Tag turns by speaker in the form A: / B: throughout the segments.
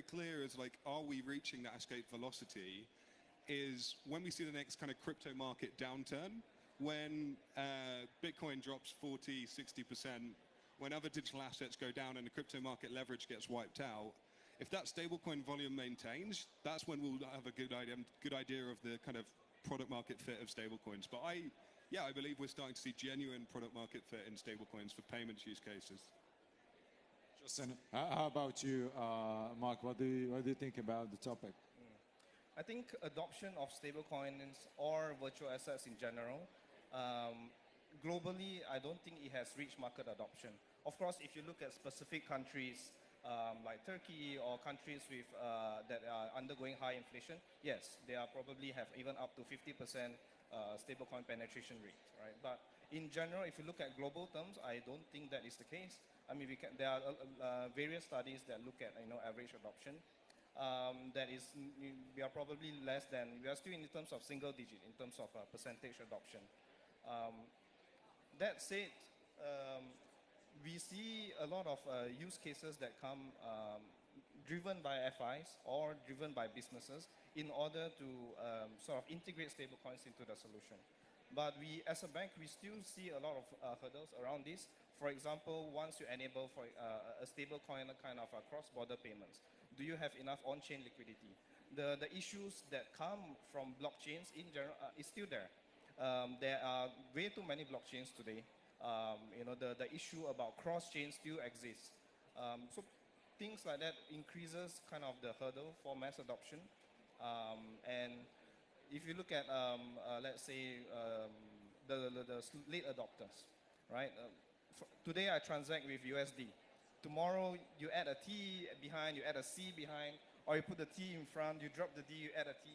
A: very clear as like, are we reaching that escape velocity? Is when we see the next kind of crypto market downturn, when Bitcoin drops 40, 60%, when other digital assets go down and the crypto market leverage gets wiped out, if that stablecoin volume maintains, that's when we'll have a good idea of the kind of product market fit of stablecoins. But I believe we're starting to see genuine product market fit in stablecoins for payments use cases.
B: Justin, how about you, Mark? What do you think about the topic?
C: I think adoption of stablecoins or virtual assets in general, globally, I don't think it has reached market adoption. Of course, if you look at specific countries like Turkey or countries with that are undergoing high inflation, yes, they are probably have even up to 50% stablecoin penetration rate, right? But in general, if you look at global terms, I don't think that is the case. I mean, there are various studies that look at average adoption. That is, we are probably less than, we are still in terms of single digit in terms of percentage adoption. That said, we see a lot of use cases that come driven by FIs or driven by businesses in order to sort of integrate stablecoins into the solution. But we, as a bank, we still see a lot of hurdles around this. For example, once you enable for a stablecoin kind of cross-border payments, do you have enough on-chain liquidity? The issues that come from blockchains in general is still there. There are way too many blockchains today. The issue about cross-chain still exists. So things like that increases kind of the hurdle for mass adoption. And if you look at, let's say, the late adopters, right? Today I transact with USD. Tomorrow you add a T behind, you add a C behind, or you put the T in front, you drop the D, you add a T.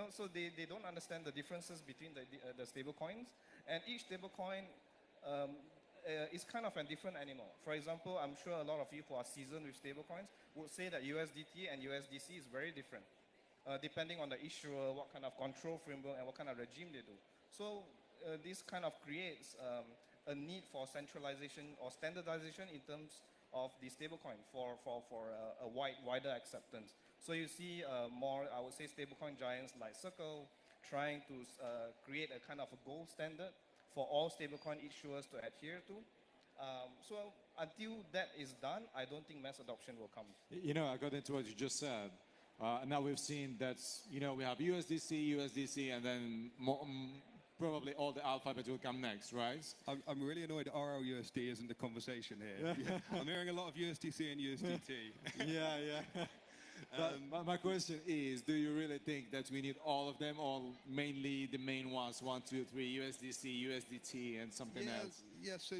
C: So they don't understand the differences between the stable coins. And each stable coin is kind of a different animal. For example, I'm sure a lot of you who are seasoned with stable coins would say that USDT and USDC is very different, depending on the issuer, what kind of control framework, and what kind of regime they do. So this kind of creates a need for centralization or standardization in terms of the stablecoin for a wider acceptance. So you see more, I would say, stablecoin giants like Circle trying to create a kind of a gold standard for all stablecoin issuers to adhere to. So until that is done, I don't think mass adoption will come.
B: I got into what you just said. Now we've seen that, we have USDC, and then probably all the alphabet will come next, right?
A: I'm really annoyed RLUSD isn't the conversation here. Yeah. I'm hearing a lot of USDC and USDT.
B: Yeah. But my question is, do you really think that we need all of them, or mainly the main ones, 1, 2, 3, USDC, USDT, and something else?
A: Yeah, so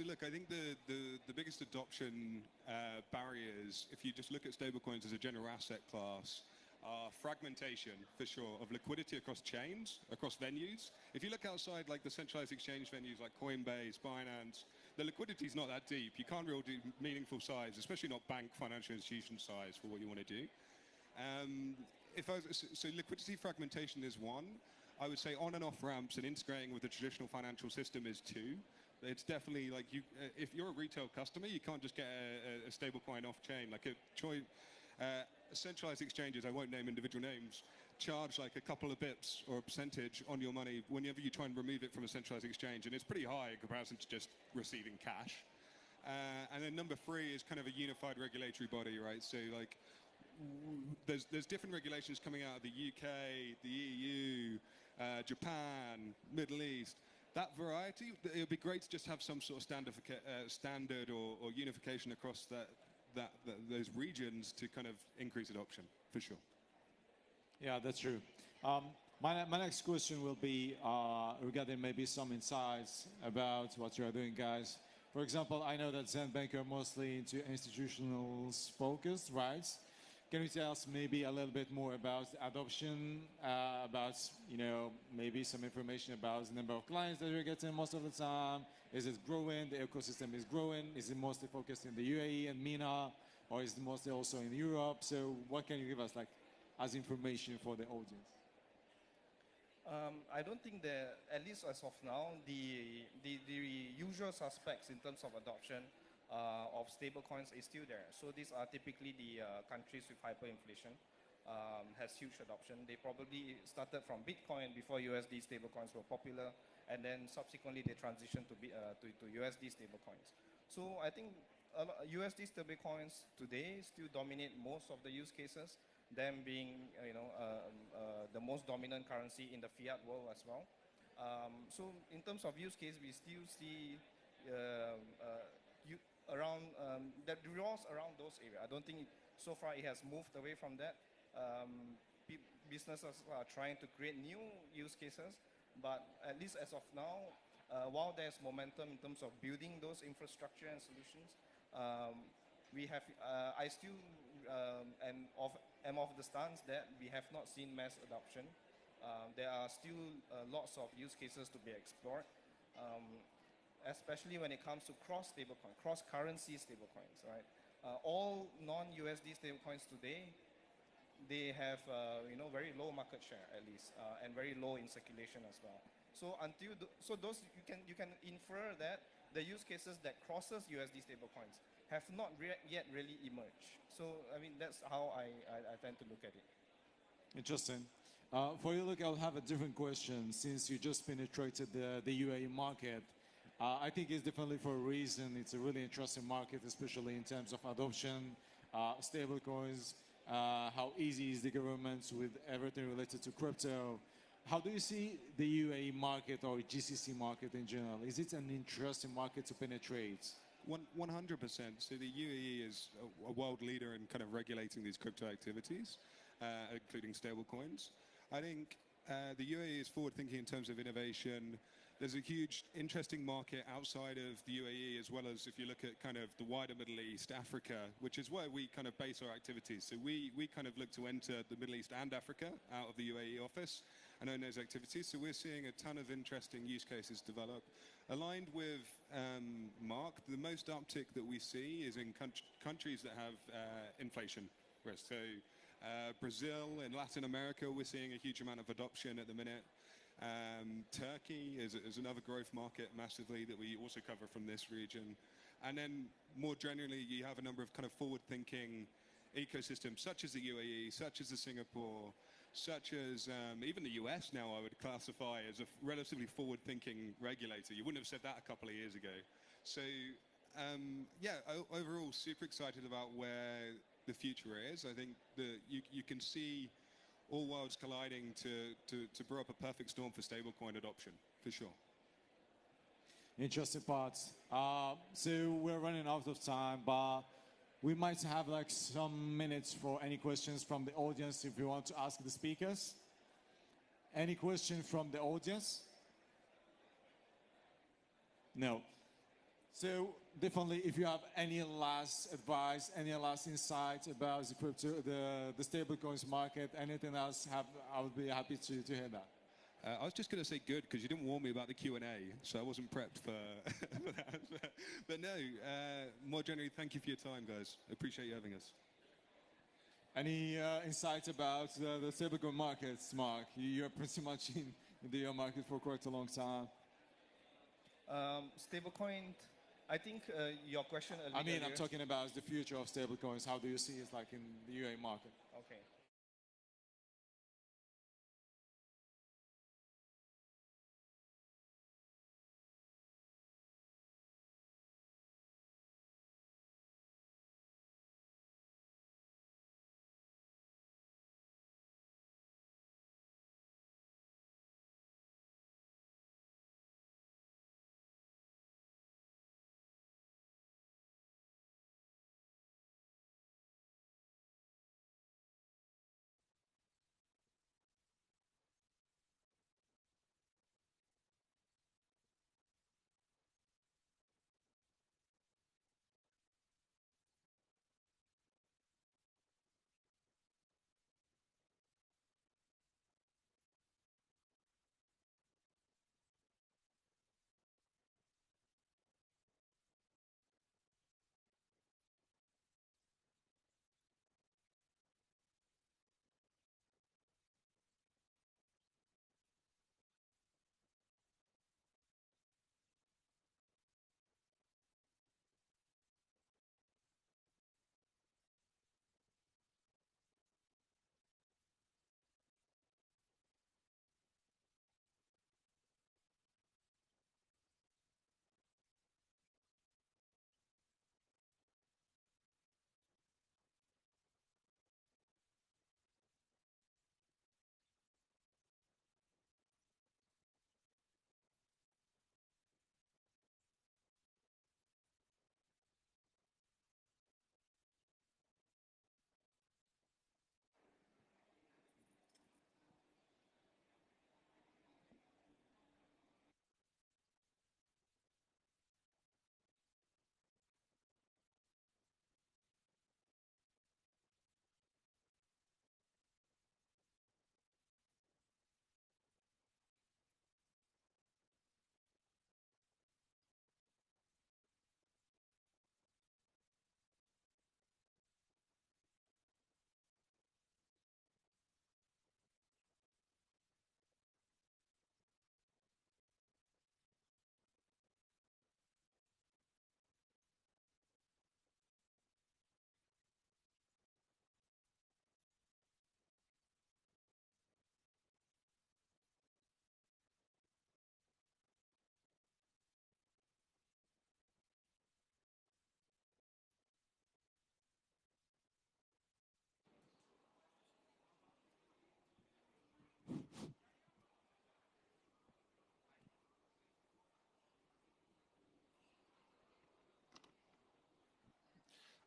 A: look, I think the biggest adoption barriers, if you just look at stablecoins as a general asset class, are fragmentation, for sure, of liquidity across chains, across venues. If you look outside like the centralized exchange venues like Coinbase, Binance, the liquidity is not that deep. You can't really do meaningful size, especially not bank financial institution size for what you want to do. So liquidity fragmentation is one. I would say on and off ramps and integrating with the traditional financial system is two. It's definitely like if you're a retail customer, you can't just get a stable coin off chain. Like centralized exchanges, I won't name individual names, charge like a couple of bips or a percentage on your money whenever you try and remove it from a centralized exchange, and it's pretty high in comparison to just receiving cash. And then number 3 is kind of a unified regulatory body, right? So like there's different regulations coming out of the UK, the EU, Japan, Middle East. That variety, it would be great to just have some sort of standard or unification across those regions to kind of increase adoption, for sure.
B: Yeah, that's true. My next question will be regarding maybe some insights about what you are doing, guys. For example, I know that Zen Bank are mostly into institutional focus, right? Can you tell us maybe a little bit more about adoption, about maybe some information about the number of clients that you're getting most of the time? Is it growing? The ecosystem is growing. Is it mostly focused in the UAE and MENA, or is it mostly also in Europe? So what can you give us as information for the audience?
C: I don't think that, at least as of now, the usual suspects in terms of adoption of stable coins is still there. So these are typically the countries with hyperinflation, has huge adoption. They probably started from Bitcoin before USD stable coins were popular, and then subsequently they transitioned to USD stable coins. So I think USD stable coins today still dominate most of the use cases, them being the most dominant currency in the fiat world as well. So in terms of use case, we still see that revolves around those areas. I don't think so far it has moved away from that. Businesses are trying to create new use cases, but at least as of now, while there's momentum in terms of building those infrastructure and solutions, I still am of the stance that we have not seen mass adoption. There are still lots of use cases to be explored, especially when it comes to cross-currency stablecoins, right? All non-USD stablecoins today, they have very low market share at least, and very low in circulation as well. So those you can infer that the use cases that crosses USD stablecoins have not yet really emerged. So I mean that's how I tend to look at it.
B: Interesting. For you, look, I'll have a different question. Since you just penetrated the UAE market, I think it's definitely for a reason. It's a really interesting market, especially in terms of adoption, stable coins, how easy is the government with everything related to crypto. How do you see the UAE market or GCC market in general? Is it an interesting market to penetrate?
A: 100%. So the UAE is a world leader in kind of regulating these crypto activities, including stablecoins. I think the UAE is forward thinking in terms of innovation. There's a huge, interesting market outside of the UAE, as well as if you look at kind of the wider Middle East, Africa, which is where we kind of base our activities. So we kind of look to enter the Middle East and Africa out of the UAE office and own those activities. So we're seeing a ton of interesting use cases develop. Aligned with Mark, the most uptick that we see is in countries that have inflation risk. So Brazil and Latin America, we're seeing a huge amount of adoption at the minute. Turkey is another growth market massively that we also cover from this region. And then more generally, you have a number of kind of forward-thinking ecosystems, such as the UAE, such as the Singapore, such as even the US now I would classify as a relatively forward-thinking regulator. You wouldn't have said that a couple of years ago. So yeah, overall, super excited about where the future is. I think that you can see all worlds colliding to brew up a perfect storm for stablecoin adoption, for sure.
B: Interesting parts. So we're running out of time, but we might have like some minutes for any questions from the audience if you want to ask the speakers. Any question from the audience? No. So definitely, if you have any last advice, any last insight about the crypto, the stablecoins market, anything else, I would be happy to hear that.
A: I was just going to say good because you didn't warn me about the Q&A, so I wasn't prepped for that. But no, more generally, thank you for your time, guys. I appreciate you having us.
B: Any insights about the stablecoin markets, Mark? You're pretty much in the market for quite a long time.
C: Stablecoin, I think your question earlier.
B: I mean, I'm talking about the future of stablecoins. How do you see it like in the UAE market?
C: Okay.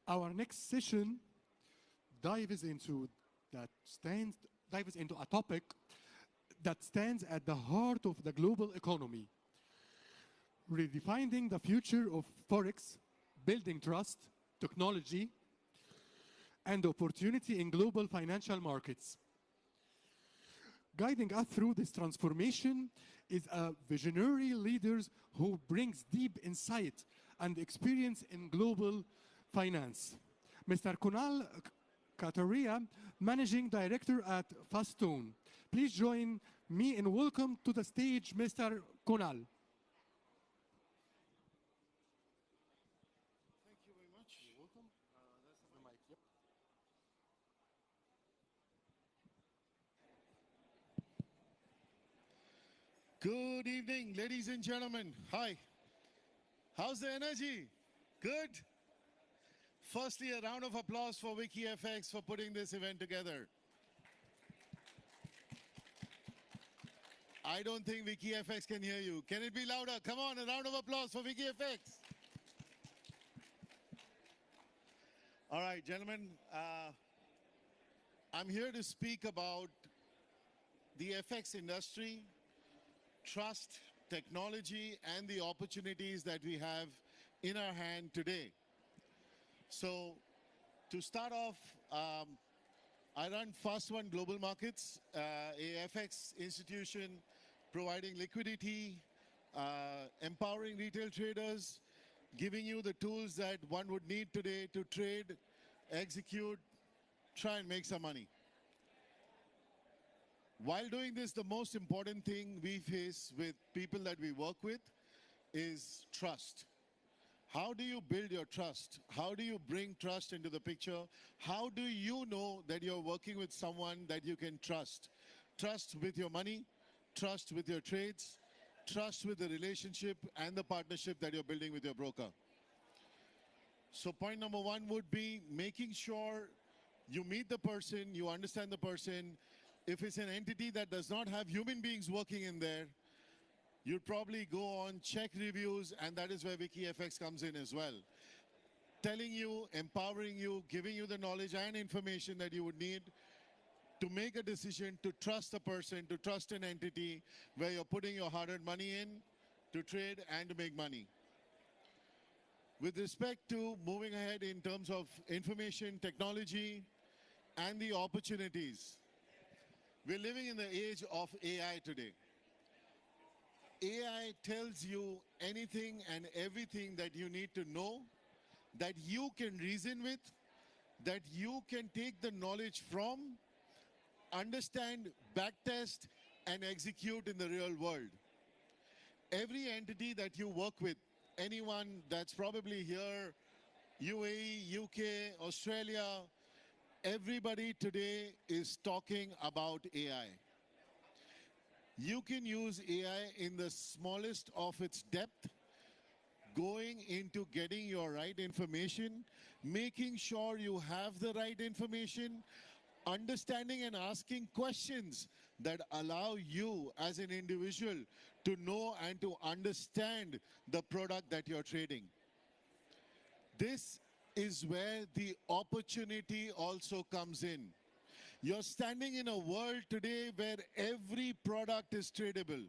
D: Our next session dives into a topic that stands at the heart of the global economy, redefining the future of Forex, building trust, technology, and opportunity in global financial markets. Guiding us through this transformation is a visionary leader who brings deep insight and experience in global finance. Mr. Kunal Kataria, Managing Director at Fastone. Please join me in welcome to the stage, Mr. Kunal.
E: Thank you very much. You're welcome. That's the mic. Yep. Good evening, ladies and gentlemen. Hi. How's the energy? Good? Firstly, a round of applause for WikiFX for putting this event together. I don't think WikiFX can hear you. Can it be louder? Come on, a round of applause for WikiFX. All right, gentlemen, I'm here to speak about the FX industry, trust, technology, and the opportunities that we have in our hand today. So, to start off, I run Fast One Global Markets, a FX institution providing liquidity, empowering retail traders, giving you the tools that one would need today to trade, execute, try and make some money. While doing this, the most important thing we face with people that we work with is trust. How do you build your trust? How do you bring trust into the picture? How do you know that you're working with someone that you can trust? Trust with your money, trust with your trades, trust with the relationship and the partnership that you're building with your broker. So point number one would be making sure you meet the person, you understand the person. If it's an entity that does not have human beings working in there, you'd probably go on, check reviews, and that is where WikiFX comes in as well. Telling you, empowering you, giving you the knowledge and information that you would need to make a decision to trust a person, to trust an entity where you're putting your hard-earned money in to trade and to make money. With respect to moving ahead in terms of information, technology, and the opportunities, we're living in the age of AI today. AI tells you anything and everything that you need to know, that you can reason with, that you can take the knowledge from, understand, backtest, and execute in the real world. Every entity that you work with, anyone that's probably here, UAE, UK, Australia, everybody today is talking about AI. You can use AI in the smallest of its depth, going into getting your right information, making sure you have the right information, understanding and asking questions that allow you as an individual to know and to understand the product that you're trading. This is where the opportunity also comes in. You're standing in a world today where every product is tradable.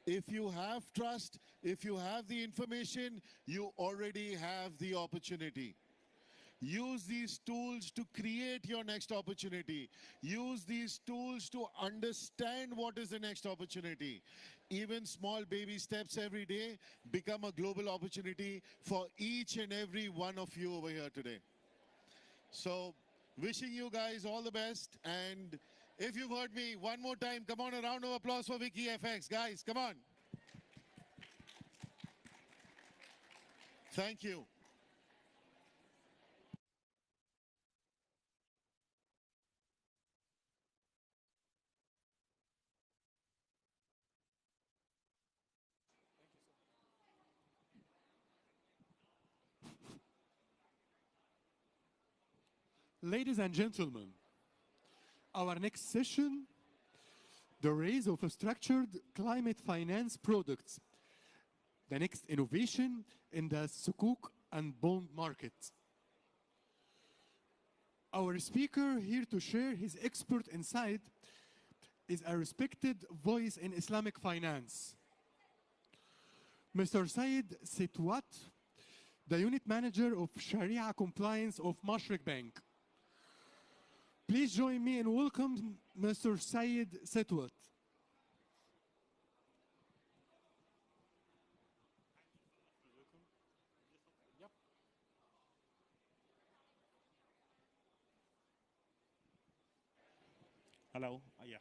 E: If you have trust, if you have the information, you already have the opportunity. Use these tools to create your next opportunity. Use these tools to understand what is the next opportunity. Even small baby steps every day become a global opportunity for each and every one of you over here today. So, wishing you guys all the best, and if you've heard me one more time, come on, a round of applause for WikiFX. Guys, come on. Thank you.
D: Ladies and gentlemen, our next session, the rise of structured climate finance products, the next innovation in the sukuk and bond market. Our speaker here to share his expert insight is a respected voice in Islamic finance. Mr. Syed Sitwat, the unit manager of Sharia compliance of Mashreq Bank. Please join me in welcome Mr. Syed Sitwat.
F: Hello. Yeah.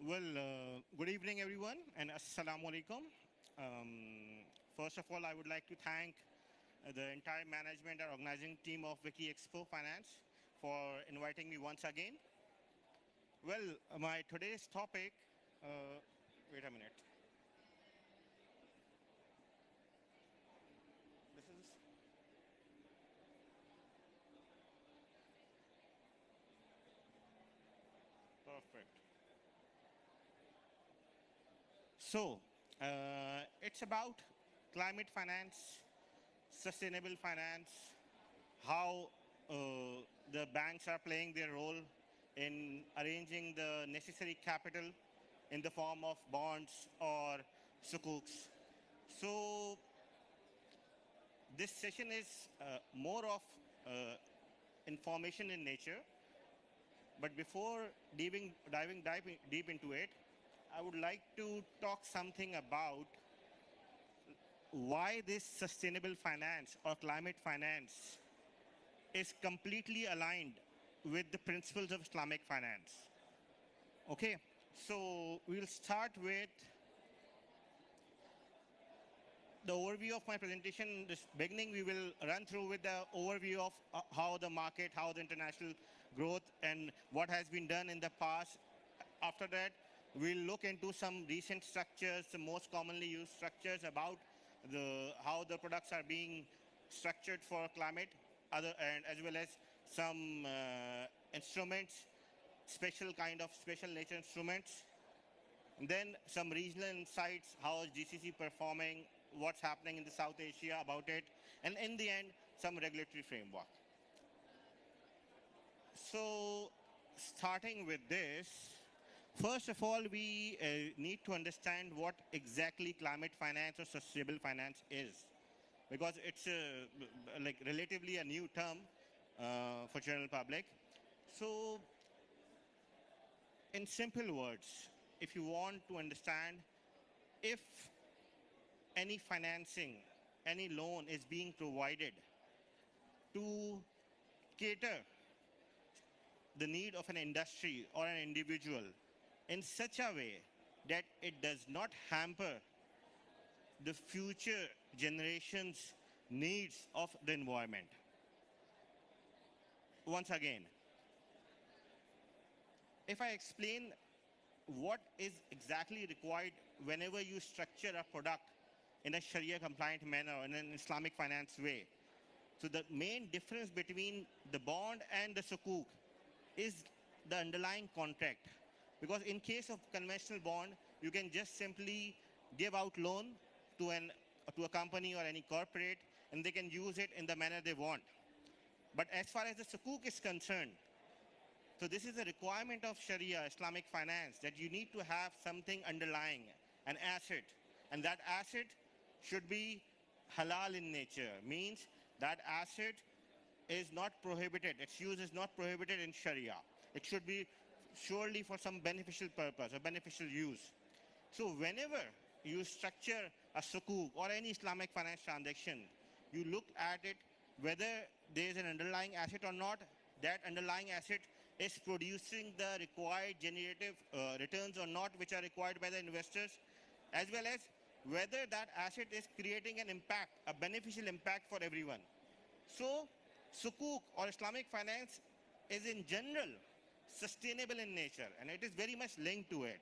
F: Well, good evening, everyone, and assalamu alaikum. First of all, I would like to thank the entire management and organizing team of WikiEXPO Finance for inviting me once again. Well, my today's topic, wait a minute. This is perfect. So, it's about climate finance, sustainable finance, how the banks are playing their role in arranging the necessary capital in the form of bonds or sukuks. So, this session is more of information in nature. But before diving deep into it, I would like to talk something about why this sustainable finance or climate finance is completely aligned with the principles of Islamic finance. Okay, so we'll start with the overview of my presentation. In this beginning, we will run through with the overview of how the market, how the international growth, and what has been done in the past. After that, we'll look into some recent structures, the most commonly used structures about how the products are being structured for climate, and as well as some instruments, special nature instruments. And then some regional insights, how is GCC performing, what's happening in the South Asia about it, and in the end, some regulatory framework. So, starting with this, first of all, we need to understand what exactly climate finance or sustainable finance is, because it's like relatively a new term for general public. So, in simple words, if you want to understand if any financing, any loan is being provided to cater the need of an industry or an individual in such a way that it does not hamper the future generations' needs of the environment. Once again, if I explain what is exactly required whenever you structure a product in a Sharia compliant manner or in an Islamic finance way. So the main difference between the bond and the sukuk is the underlying contract. Because in case of conventional bond, you can just simply give out loan to a company or any corporate, and they can use it in the manner they want. But as far as the sukuk is concerned, so this is a requirement of Sharia, Islamic finance, that you need to have something underlying, an asset. And that asset should be halal in nature, means that asset is not prohibited, its use is not prohibited in Sharia. It should be surely for some beneficial purpose or beneficial use. So whenever you structure a sukuk or any Islamic finance transaction, you look at it whether there is an underlying asset or not. That underlying asset is producing the required generative returns or not, which are required by the investors, as well as whether that asset is creating an impact, a beneficial impact for everyone. So, sukuk or Islamic finance is in general sustainable in nature, and it is very much linked to it.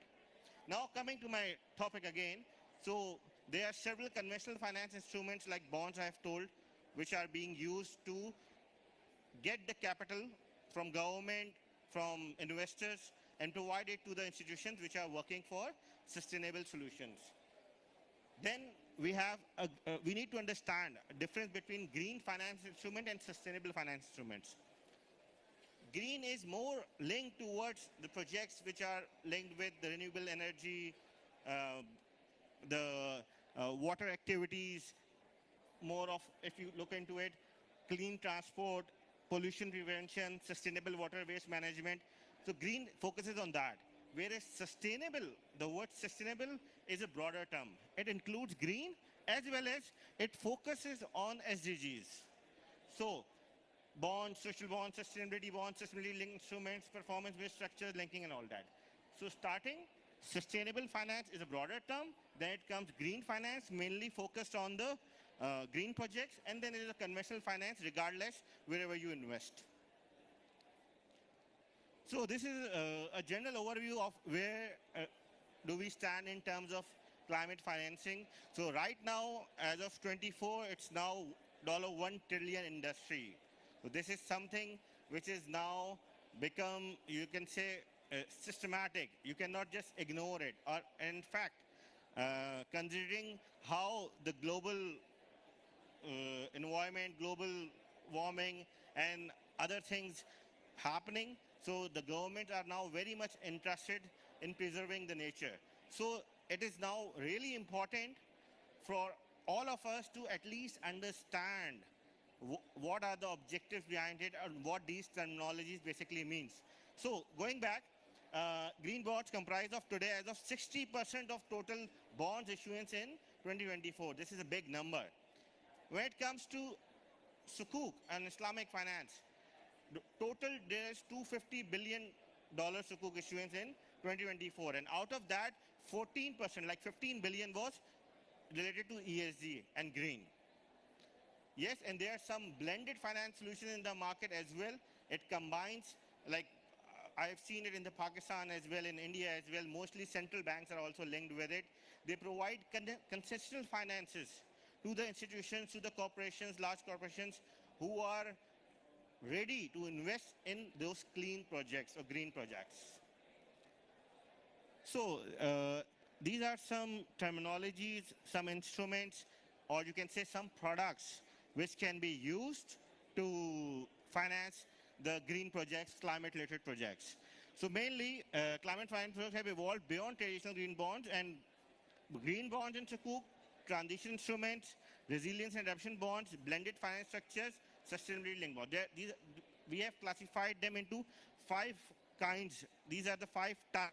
F: Now coming to my topic again, so there are several conventional finance instruments like bonds, I have told, which are being used to get the capital from government, from investors, and provide it to the institutions which are working for sustainable solutions. Then we need to understand the difference between green finance instrument and sustainable finance instruments. green is more linked towards the projects which are linked with the renewable energy, the water activities, more of, if you look into it, clean transport, pollution prevention, sustainable water waste management. So green focuses on that. Whereas sustainable, the word sustainable is a broader term. It includes green as well as it focuses on SDGs. So bonds, social bonds, sustainability linked instruments, performance-based structures, linking and all that. So starting, sustainable finance is a broader term. Then it comes green finance, mainly focused on the green projects. And then it is a conventional finance, regardless, wherever you invest. So this is a general overview of where do we stand in terms of climate financing. So right now, as of 24, it's now $1 trillion industry. So this is something which is now become, you can say, systematic. You cannot just ignore it. Or, in fact, considering how the global environment, global warming, and other things happening, so the government are now very much interested in preserving the nature. So it is now really important for all of us to at least understand what are the objectives behind it and what these terminologies basically means. So going back, green bonds comprise of today as of 60% of total bonds issuance in 2024. This is a big number. When it comes to Sukuk and Islamic finance, total there is $250 billion Sukuk issuance in 2024. And out of that, 14%, like 15 billion was related to ESG and green. Yes, and there are some blended finance solutions in the market as well. It combines, like I've seen it in the Pakistan as well, in India as well. Mostly central banks are also linked with it. They provide concessional finances to the institutions, to the corporations, large corporations who are ready to invest in those clean projects or green projects. So these are some terminologies, some instruments, or you can say some products which can be used to finance the green projects, climate-related projects. So mainly, climate finance projects have evolved beyond traditional green bonds, and green bonds and Sukuk, transition instruments, resilience and adaptation bonds, blended finance structures, sustainability linked bonds. We have classified them into 5 kinds. These are the 5 types